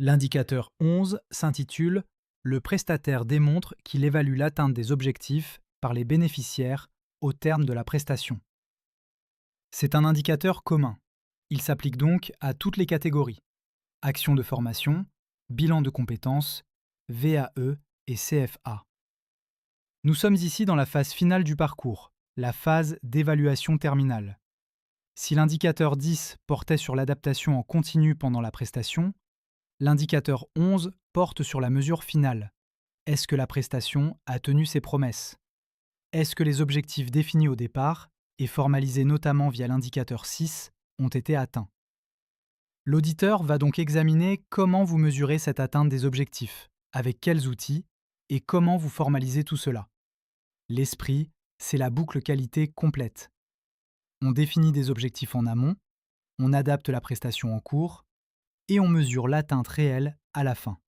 L'indicateur 11 s'intitule Le prestataire démontre qu'il évalue l'atteinte des objectifs par les bénéficiaires au terme de la prestation. C'est un indicateur commun. Il s'applique donc à toutes les catégories: actions de formation, bilan de compétences, VAE et CFA. Nous sommes ici dans la phase finale du parcours, la phase d'évaluation terminale. Si l'indicateur 10 portait sur l'adaptation en continu pendant la prestation, l'indicateur 11 porte sur la mesure finale. Est-ce que la prestation a tenu ses promesses? Est-ce que les objectifs définis au départ, et formalisés notamment via l'indicateur 6, ont été atteints? L'auditeur va donc examiner comment vous mesurez cette atteinte des objectifs, avec quels outils, et comment vous formalisez tout cela. L'esprit, c'est la boucle qualité complète. On définit des objectifs en amont, on adapte la prestation en cours, et on mesure l'atteinte réelle à la fin.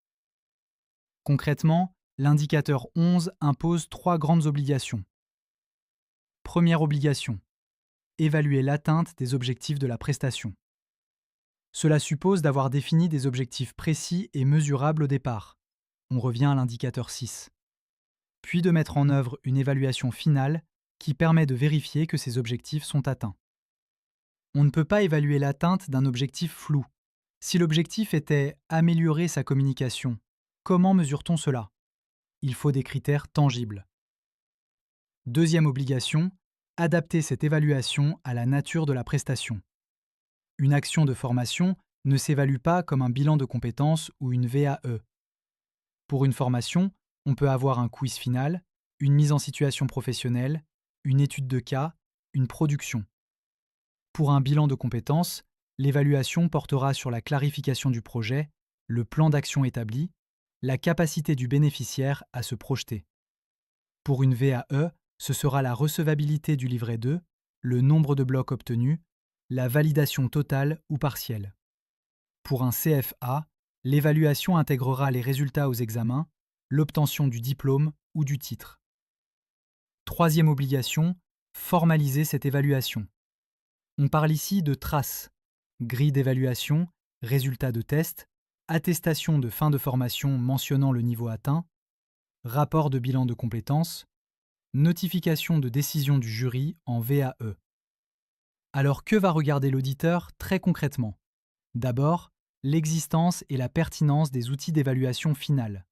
Concrètement, l'indicateur 11 impose 3 grandes obligations. Première obligation: évaluer l'atteinte des objectifs de la prestation. Cela suppose d'avoir défini des objectifs précis et mesurables au départ. On revient à l'indicateur 6. Puis de mettre en œuvre une évaluation finale qui permet de vérifier que ces objectifs sont atteints. On ne peut pas évaluer l'atteinte d'un objectif flou. Si l'objectif était améliorer sa communication, comment mesure-t-on cela? Il faut des critères tangibles. Deuxième obligation: adapter cette évaluation à la nature de la prestation. Une action de formation ne s'évalue pas comme un bilan de compétences ou une VAE. Pour une formation, on peut avoir un quiz final, une mise en situation professionnelle, une étude de cas, une production. Pour un bilan de compétences, l'évaluation portera sur la clarification du projet, le plan d'action établi, la capacité du bénéficiaire à se projeter. Pour une VAE, ce sera la recevabilité du livret 2, le nombre de blocs obtenus, la validation totale ou partielle. Pour un CFA, l'évaluation intégrera les résultats aux examens, l'obtention du diplôme ou du titre. Troisième obligation: formaliser cette évaluation. On parle ici de traces: grille d'évaluation, résultats de test, attestation de fin de formation mentionnant le niveau atteint, rapport de bilan de compétences, notification de décision du jury en VAE. Alors que va regarder l'auditeur très concrètement? D'abord, l'existence et la pertinence des outils d'évaluation finale.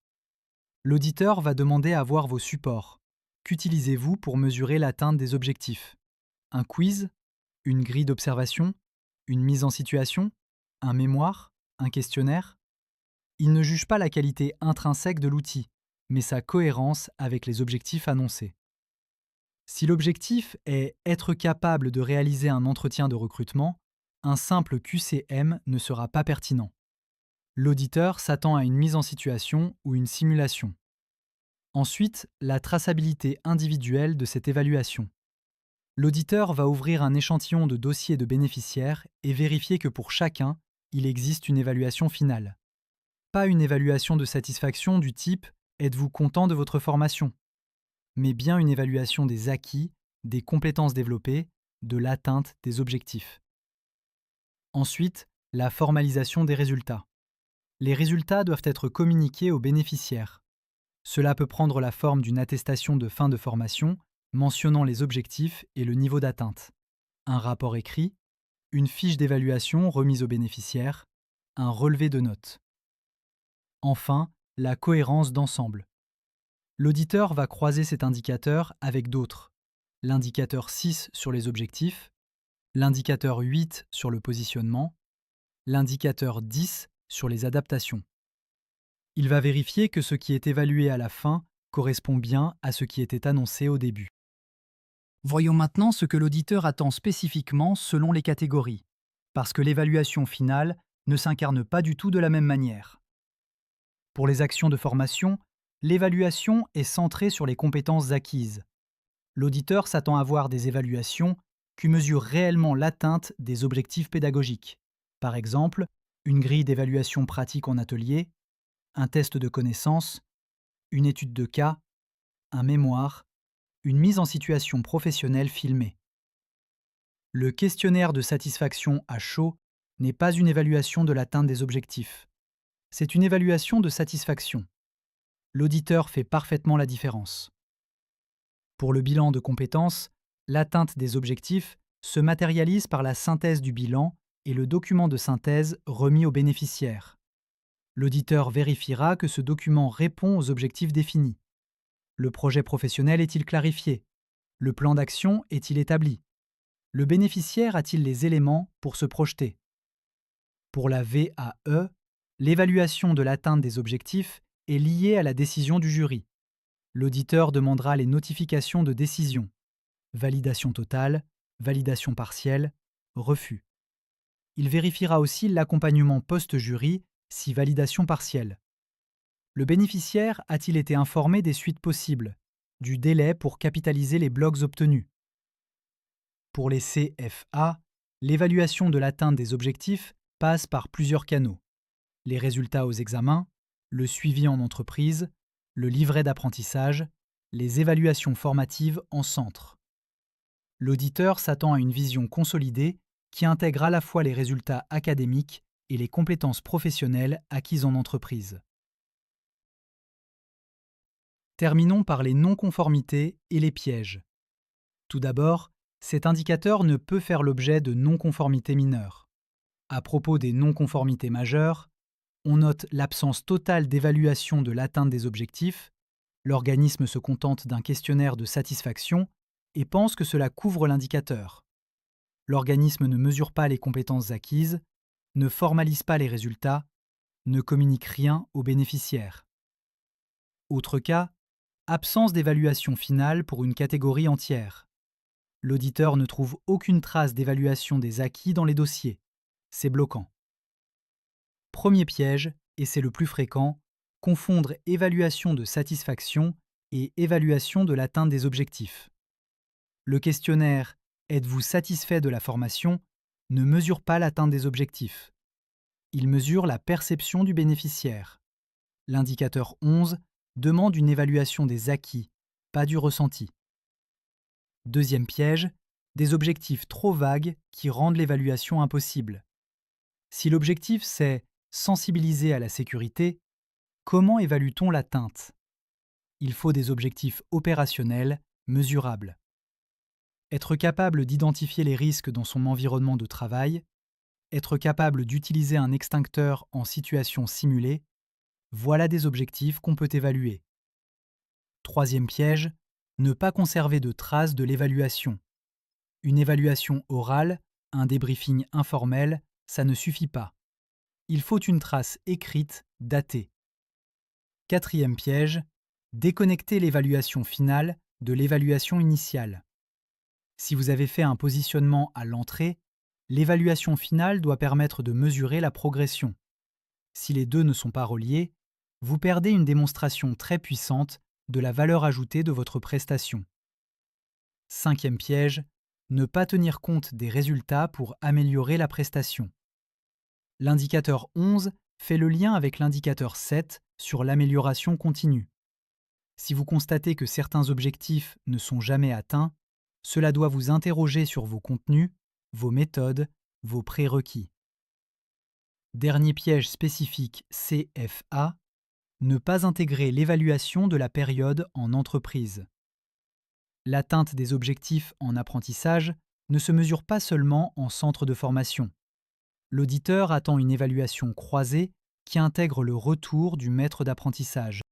L'auditeur va demander à voir vos supports. Qu'utilisez-vous pour mesurer l'atteinte des objectifs? Un quiz? Une grille d'observation? Une mise en situation? Un mémoire? Un questionnaire? Il ne juge pas la qualité intrinsèque de l'outil, mais sa cohérence avec les objectifs annoncés. Si l'objectif est être capable de réaliser un entretien de recrutement, un simple QCM ne sera pas pertinent. L'auditeur s'attend à une mise en situation ou une simulation. Ensuite, la traçabilité individuelle de cette évaluation. L'auditeur va ouvrir un échantillon de dossiers de bénéficiaires et vérifier que pour chacun, il existe une évaluation finale. Pas une évaluation de satisfaction du type « Êtes-vous content de votre formation ?», mais bien une évaluation des acquis, des compétences développées, de l'atteinte des objectifs. Ensuite, la formalisation des résultats. Les résultats doivent être communiqués aux bénéficiaires. Cela peut prendre la forme d'une attestation de fin de formation mentionnant les objectifs et le niveau d'atteinte, un rapport écrit, une fiche d'évaluation remise aux bénéficiaires, un relevé de notes. Enfin, la cohérence d'ensemble. L'auditeur va croiser cet indicateur avec d'autres: l'indicateur 6 sur les objectifs, l'indicateur 8 sur le positionnement, l'indicateur 10 sur les adaptations. Il va vérifier que ce qui est évalué à la fin correspond bien à ce qui était annoncé au début. Voyons maintenant ce que l'auditeur attend spécifiquement selon les catégories, parce que l'évaluation finale ne s'incarne pas du tout de la même manière. Pour les actions de formation, l'évaluation est centrée sur les compétences acquises. L'auditeur s'attend à voir des évaluations qui mesurent réellement l'atteinte des objectifs pédagogiques. Par exemple, une grille d'évaluation pratique en atelier, un test de connaissances, une étude de cas, un mémoire, une mise en situation professionnelle filmée. Le questionnaire de satisfaction à chaud n'est pas une évaluation de l'atteinte des objectifs. c'est une évaluation de satisfaction. L'auditeur fait parfaitement la différence. Pour le bilan de compétences, l'atteinte des objectifs se matérialise par la synthèse du bilan et le document de synthèse remis au bénéficiaire. L'auditeur vérifiera que ce document répond aux objectifs définis. Le projet professionnel est-il clarifié? Le plan d'action est-il établi? Le bénéficiaire a-t-il les éléments pour se projeter? Pour la VAE, l'évaluation de l'atteinte des objectifs est liée à la décision du jury. L'auditeur demandera les notifications de décision. Validation totale, validation partielle, refus. Il vérifiera aussi l'accompagnement post-jury si validation partielle. Le bénéficiaire a-t-il été informé des suites possibles, du délai pour capitaliser les blocs obtenus? Pour les CFA, l'évaluation de l'atteinte des objectifs passe par plusieurs canaux. Les résultats aux examens, le suivi en entreprise, le livret d'apprentissage, les évaluations formatives en centre. L'auditeur s'attend à une vision consolidée qui intègre à la fois les résultats académiques et les compétences professionnelles acquises en entreprise. Terminons par les non-conformités et les pièges. Tout d'abord, cet indicateur ne peut faire l'objet de non-conformités mineures. À propos des non-conformités majeures, on note l'absence totale d'évaluation de l'atteinte des objectifs, l'organisme se contente d'un questionnaire de satisfaction et pense que cela couvre l'indicateur. L'organisme ne mesure pas les compétences acquises, ne formalise pas les résultats, ne communique rien aux bénéficiaires. Autre cas, absence d'évaluation finale pour une catégorie entière. L'auditeur ne trouve aucune trace d'évaluation des acquis dans les dossiers. C'est bloquant. Premier piège, et c'est le plus fréquent, confondre évaluation de satisfaction et évaluation de l'atteinte des objectifs. Le questionnaire « Êtes-vous satisfait de la formation ?» ne mesure pas l'atteinte des objectifs. Il mesure la perception du bénéficiaire. L'indicateur 11 demande une évaluation des acquis, pas du ressenti. Deuxième piège, des objectifs trop vagues qui rendent l'évaluation impossible. Si l'objectif c'est sensibiliser à la sécurité, comment évalue-t-on l'atteinte? Il faut des objectifs opérationnels, mesurables. Être capable d'identifier les risques dans son environnement de travail, être capable d'utiliser un extincteur en situation simulée, voilà des objectifs qu'on peut évaluer. Troisième piège, ne pas conserver de traces de l'évaluation. Une évaluation orale, un débriefing informel, ça ne suffit pas. Il faut une trace écrite, datée. Quatrième piège, déconnecter l'évaluation finale de l'évaluation initiale. Si vous avez fait un positionnement à l'entrée, l'évaluation finale doit permettre de mesurer la progression. Si les deux ne sont pas reliés, vous perdez une démonstration très puissante de la valeur ajoutée de votre prestation. Cinquième piège, ne pas tenir compte des résultats pour améliorer la prestation. L'indicateur 11 fait le lien avec l'indicateur 7 sur l'amélioration continue. Si vous constatez que certains objectifs ne sont jamais atteints, cela doit vous interroger sur vos contenus, vos méthodes, vos prérequis. Dernier piège spécifique CFA, ne pas intégrer l'évaluation de la période en entreprise. L'atteinte des objectifs en apprentissage ne se mesure pas seulement en centre de formation. L'auditeur attend une évaluation croisée qui intègre le retour du maître d'apprentissage.